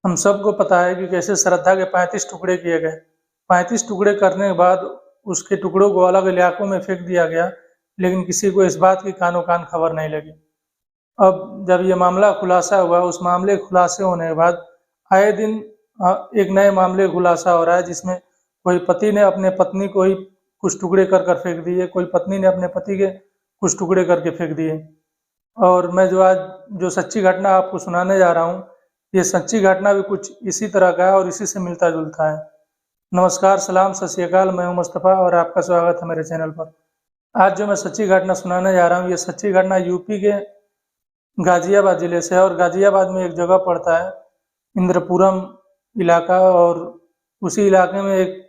हम सबको पता है कि कैसे श्रद्धा के 35 टुकड़े किए गए। 35 टुकड़े करने के बाद उसके टुकड़ों को अलग इलाकों में फेंक दिया गया, लेकिन किसी को इस बात की कानो-कान खबर नहीं लगी। अब जब ये मामला खुलासा हुआ, उस मामले के खुलासे होने के बाद आए दिन एक नए मामले का खुलासा हो रहा है, जिसमें कोई पति ने अपने पत्नी को ही कुछ टुकड़े कर कर फेंक दिए, कोई पत्नी ने अपने पति के कुछ टुकड़े करके फेंक दिए। और मैं जो आज जो सच्ची घटना आपको सुनाने जा रहा हूँ, ये सच्ची घटना भी कुछ इसी तरह का है और इसी से मिलता-जुलता है। नमस्कार, सलाम, सत श्री अकाल, मैं हूँ मुस्तफ़ा और आपका स्वागत है मेरे चैनल पर। आज जो मैं सच्ची घटना सुनाने जा रहा हूँ, ये सच्ची घटना यूपी के गाजियाबाद जिले से है और गाजियाबाद में एक जगह पड़ता है इंद्रपुरम इलाका, और उसी इलाके में एक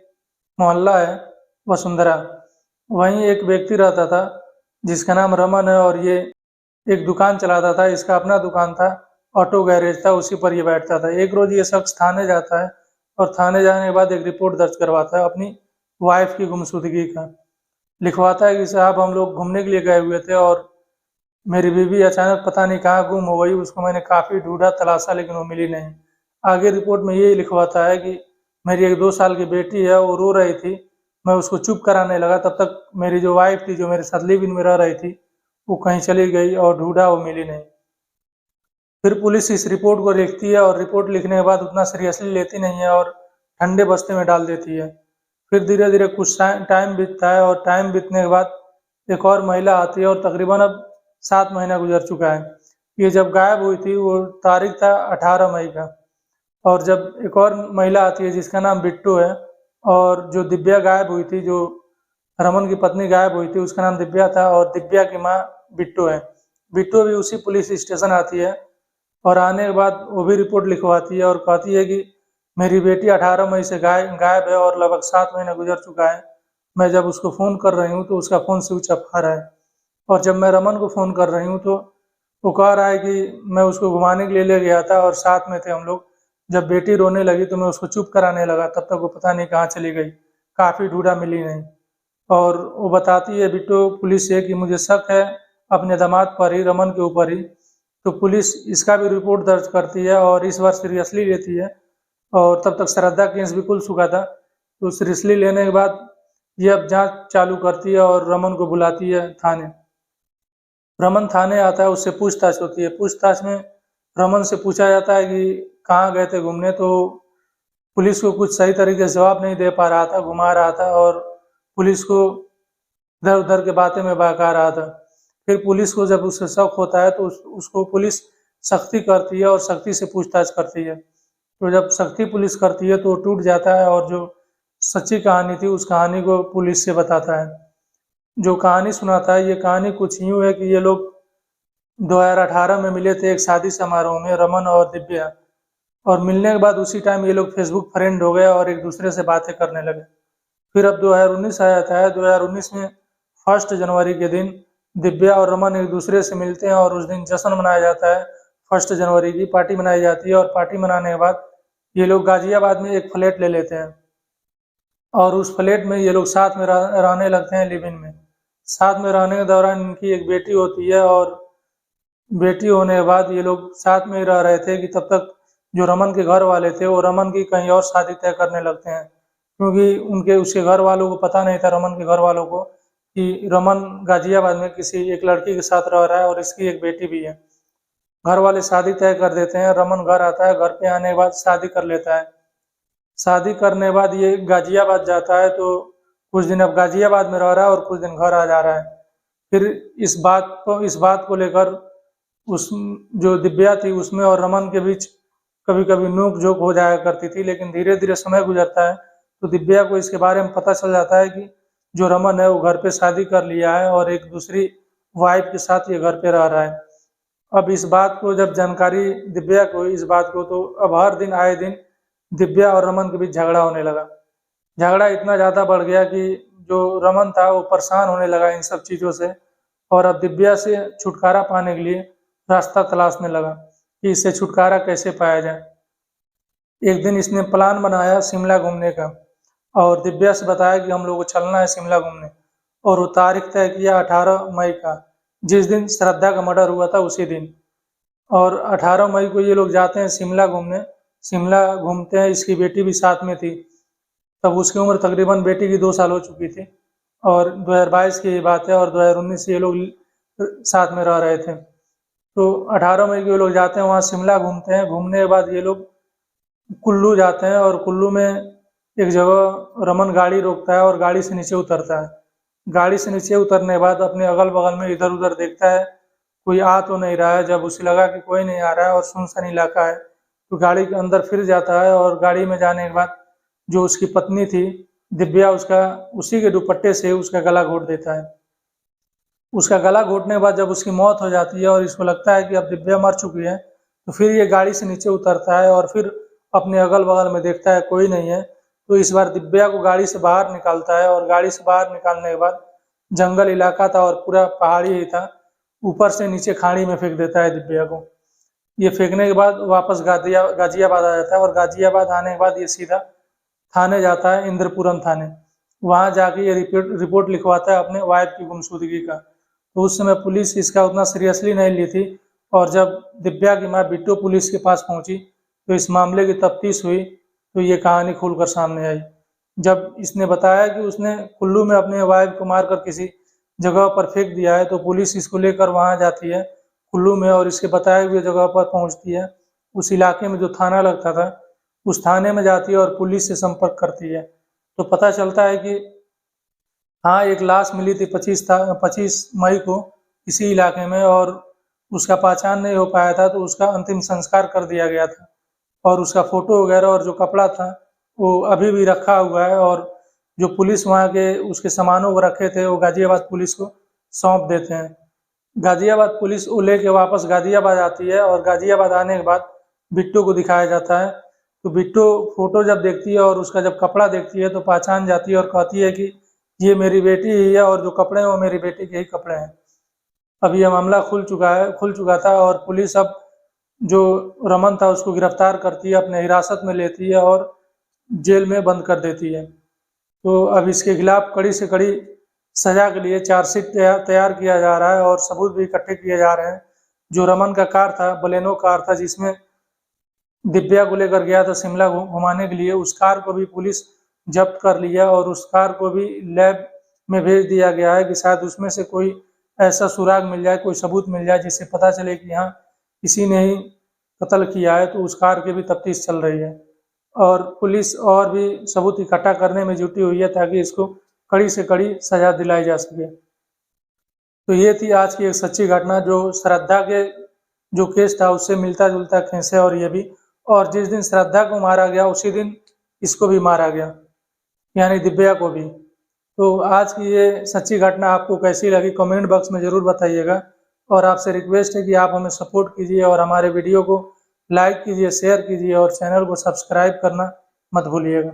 मोहल्ला है वसुंधरा। वहीं एक व्यक्ति रहता था जिसका नाम रमन है, और ये एक दुकान चलाता था। इसका अपना दुकान था, ऑटो गैरेज था, उसी पर ये बैठता था। एक रोज ये शख्स थाने जाता है और थाने जाने के बाद एक रिपोर्ट दर्ज करवाता है अपनी वाइफ की गुमशुदगी का। लिखवाता है कि साहब, हम लोग घूमने के लिए गए हुए थे और मेरी बीवी अचानक पता नहीं कहाँ गुम हो गई। उसको मैंने काफ़ी ढूंढा तलाशा, लेकिन वो मिली नहीं। आगे रिपोर्ट में ये लिखवाता है कि मेरी एक 2 साल की बेटी है, वो रो रही थी, मैं उसको चुप कराने लगा, तब तक मेरी जो वाइफ थी, जो मेरे साथ लिव इन में रह रही थी, वो कहीं चली गई और ढूंढा, वो मिली नहीं। फिर पुलिस इस रिपोर्ट को देखती है और रिपोर्ट लिखने के बाद उतना सीरियसली लेती नहीं है और ठंडे बस्ते में डाल देती है। फिर धीरे धीरे कुछ टाइम बीतता है और टाइम बीतने के बाद एक और महिला आती है और तकरीबन अब 7 महीना गुजर चुका है। ये जब गायब हुई थी वो तारीख था 18 मई का। और जब एक और महिला आती है जिसका नाम बिट्टू है, और जो दिव्या गायब हुई थी, जो रमन की पत्नी गायब हुई थी, उसका नाम दिव्या था और दिव्या की माँ बिट्टू है। बिट्टू भी उसी पुलिस स्टेशन आती है और आने के बाद वो भी रिपोर्ट लिखवाती है और कहती है कि मेरी बेटी 18 मई से गायब है और लगभग 7 महीने गुजर चुका है। मैं जब उसको फ़ोन कर रही हूँ तो उसका फ़ोन स्विच ऑफ आ रहा है, और जब मैं रमन को फ़ोन कर रही हूँ तो वो कह रहा है कि मैं उसको घुमाने के लिए ले गया था और साथ में थे हम लोग। जब बेटी रोने लगी तो मैं उसको चुप कराने लगा, तब तक वो पता नहीं कहाँ चली गई। काफ़ी ढूंढा, मिली नहीं। और वो बताती है बिट्टू पुलिस से कि मुझे शक है अपने दामाद पर ही, रमन के ऊपर ही। तो पुलिस इसका भी रिपोर्ट दर्ज करती है और इस बार सीरियसली लेती है। और तब तक श्रद्धा केस भी खुल चुका था, तो सीरियसली लेने के बाद ये अब जांच चालू करती है और रमन को बुलाती है थाने। रमन थाने आता है, उससे पूछताछ होती है। पूछताछ में रमन से पूछा जाता है कि कहाँ गए थे घूमने, तो पुलिस को कुछ सही तरीके से जवाब नहीं दे पा रहा था, घुमा रहा था और पुलिस को इधर उधर के बातें में बहका रहा था। फिर पुलिस को जब उससे शक होता है तो उसको पुलिस सख्ती करती है और सख्ती से पूछताछ करती है। तो जब सख्ती पुलिस करती है तो वो टूट जाता है और जो सच्ची कहानी थी उस कहानी को पुलिस से बताता है। जो कहानी सुनाता है, ये कहानी कुछ यूँ है कि ये लोग 2018 में मिले थे एक शादी समारोह में, रमन और दिव्या। और मिलने के बाद उसी टाइम ये लोग फेसबुक फ्रेंड हो गए और एक दूसरे से बातें करने लगे। फिर अब 2019 आ जाता है। 2019 में 1 जनवरी के दिन दिव्या और रमन एक दूसरे से मिलते हैं और उस दिन जश्न मनाया जाता है। 1 जनवरी की पार्टी मनाई जाती है और पार्टी मनाने के बाद ये लोग गाजियाबाद में एक फ्लैट ले लेते हैं और उस फ्लैट में ये लोग साथ में रहने लगते हैं, लिव इन में। साथ में रहने के दौरान इनकी एक बेटी होती है और बेटी होने के बाद ये लोग साथ में ही रह रहे थे कि तब तक जो रमन के घर वाले थे वो रमन की कहीं और शादी तय करने लगते हैं, क्योंकि उसके घर वालों को पता नहीं था, रमन के घर वालों को, कि रमन गाजियाबाद में किसी एक लड़की के साथ रह रहा है और इसकी एक बेटी भी है। घर वाले शादी तय कर देते हैं। रमन घर आता है, घर पे आने के बाद शादी कर लेता है। शादी करने के बाद ये गाजियाबाद जाता है, तो कुछ दिन अब गाजियाबाद में रह रहा है और कुछ दिन घर आ जा रहा है। फिर इस बात को लेकर उस जो दिव्या थी उसमें और रमन के बीच कभी कभी नोक झोंक हो जाया करती थी, लेकिन धीरे धीरे समय गुजरता है तो दिव्या को इसके बारे में पता चल जाता है कि जो रमन है वो घर पे शादी कर लिया है और एक दूसरी वाइफ के साथ ये घर पे रह रहा है। अब इस बात को जब जानकारी दिव्या को इस बात को, तो अब हर दिन आए दिन दिव्या और रमन के बीच झगड़ा होने लगा। झगड़ा इतना ज़्यादा बढ़ गया कि जो रमन था वो परेशान होने लगा इन सब चीज़ों से, और अब दिव्या से छुटकारा पाने के लिए रास्ता तलाशने लगा कि इससे छुटकारा कैसे पाया जाए। एक दिन इसने प्लान बनाया शिमला घूमने का और दिव्या से बताया कि हम लोग को चलना है शिमला घूमने, और वो तारीख तय किया 18 मई का, जिस दिन श्रद्धा का मर्डर हुआ था उसी दिन। और 18 मई को ये लोग जाते हैं शिमला घूमने। शिमला घूमते हैं, इसकी बेटी भी साथ में थी। तब उसकी उम्र तकरीबन बेटी की 2 साल हो चुकी थी और 2022 की ये बात है और 2019 से ये लोग साथ में रह रहे थे। तो 18 मई को ये लोग जाते हैं वहाँ शिमला घूमते हैं। घूमने के बाद ये लोग कुल्लू जाते हैं और कुल्लू में एक जगह रमन गाड़ी रोकता है और गाड़ी से नीचे उतरता है। गाड़ी से नीचे उतरने के बाद अपने अगल-बगल में इधर-उधर देखता है, कोई आ तो नहीं रहा है। जब उसे लगा कि कोई नहीं आ रहा है और सुनसान इलाका है, तो गाड़ी के अंदर फिर जाता है और गाड़ी में जाने के बाद जो उसकी पत्नी थी दिव्या, उसका उसी के दुपट्टे से उसका गला घोट देता है। उसका गला घोटने के बाद जब उसकी मौत हो जाती है और इसको लगता है कि अब दिव्या मर चुकी है, तो फिर ये गाड़ी से नीचे उतरता है और फिर अपने अगल-बगल में देखता है कोई नहीं है। तो इस बार दिव्या को गाड़ी से बाहर निकालता है और गाड़ी से बाहर निकालने के बाद जंगल इलाका था और पूरा पहाड़ी ही था, ऊपर से नीचे खाड़ी में फेंक देता है दिव्या को। ये फेंकने के बाद वापस गाजियाबाद आ जाता है और गाजियाबाद आने के बाद ये सीधा थाने जाता है, इंद्रपुरम थाने। वहाँ जाके ये रिपोर्ट लिखवाता है अपने वाइफ की गुमशुदगी का। तो उस समय पुलिस इसका उतना सीरियसली नहीं ली थी और जब दिव्या की माँ बिट्टू पुलिस के पास पहुंची तो इस मामले की तफ्तीश हुई, तो ये कहानी खुलकर सामने आई। जब इसने बताया कि उसने कुल्लू में अपने वाइफ को मारकर किसी जगह पर फेंक दिया है, तो पुलिस इसको लेकर वहाँ जाती है कुल्लू में और इसके बताए हुए जगह पर पहुँचती है। उस इलाके में जो थाना लगता था, उस थाने में जाती है और पुलिस से संपर्क करती है। तो पता चलता है कि हाँ, एक लाश मिली थी 25 मई को इसी इलाके में और उसका पहचान नहीं हो पाया था, तो उसका अंतिम संस्कार कर दिया गया था और उसका फोटो वगैरह और जो कपड़ा था वो अभी भी रखा हुआ है और जो पुलिस वहाँ के उसके सामानों को रखे थे वो गाजियाबाद पुलिस को सौंप देते हैं। गाजियाबाद पुलिस वो लेके वापस गाजियाबाद आती है और गाजियाबाद आने के बाद बिट्टू को दिखाया जाता है। तो बिट्टू फोटो जब देखती है और उसका जब कपड़ा देखती है तो पहचान जाती है और कहती है कि ये मेरी बेटी ही है और जो कपड़े हैं वो मेरी बेटी के ही कपड़े हैं। अब यह मामला खुल चुका था और पुलिस अब जो रमन था उसको गिरफ्तार करती है, अपने हिरासत में लेती है और जेल में बंद कर देती है। तो अब इसके खिलाफ कड़ी से कड़ी सजा के लिए चार्जशीट तैयार किया जा रहा है और सबूत भी इकट्ठे किए जा रहे हैं। जो रमन का कार था, बलेनो कार था जिसमें दिव्या को लेकर गया था शिमला घुमाने के लिए, उस कार को भी पुलिस जब्त कर लिया और उस कार को भी लैब में भेज दिया गया है कि शायद उसमें से कोई ऐसा सुराग मिल जाए, कोई सबूत मिल जाए जिससे पता चले कि हाँ किसी ने ही कत्ल किया है। तो उस कार की भी तफ्तीश चल रही है और पुलिस और भी सबूत इकट्ठा करने में जुटी हुई है ताकि इसको कड़ी से कड़ी सजा दिलाई जा सके। तो ये थी आज की एक सच्ची घटना जो श्रद्धा के जो केस था उससे मिलता जुलता केस है और ये भी, और जिस दिन श्रद्धा को मारा गया उसी दिन इसको भी मारा गया, यानी दिव्या को भी। तो आज की ये सच्ची घटना आपको कैसी लगी कमेंट बॉक्स में ज़रूर बताइएगा और आपसे रिक्वेस्ट है कि आप हमें सपोर्ट कीजिए और हमारे वीडियो को लाइक कीजिए, शेयर कीजिए और चैनल को सब्सक्राइब करना मत भूलिएगा।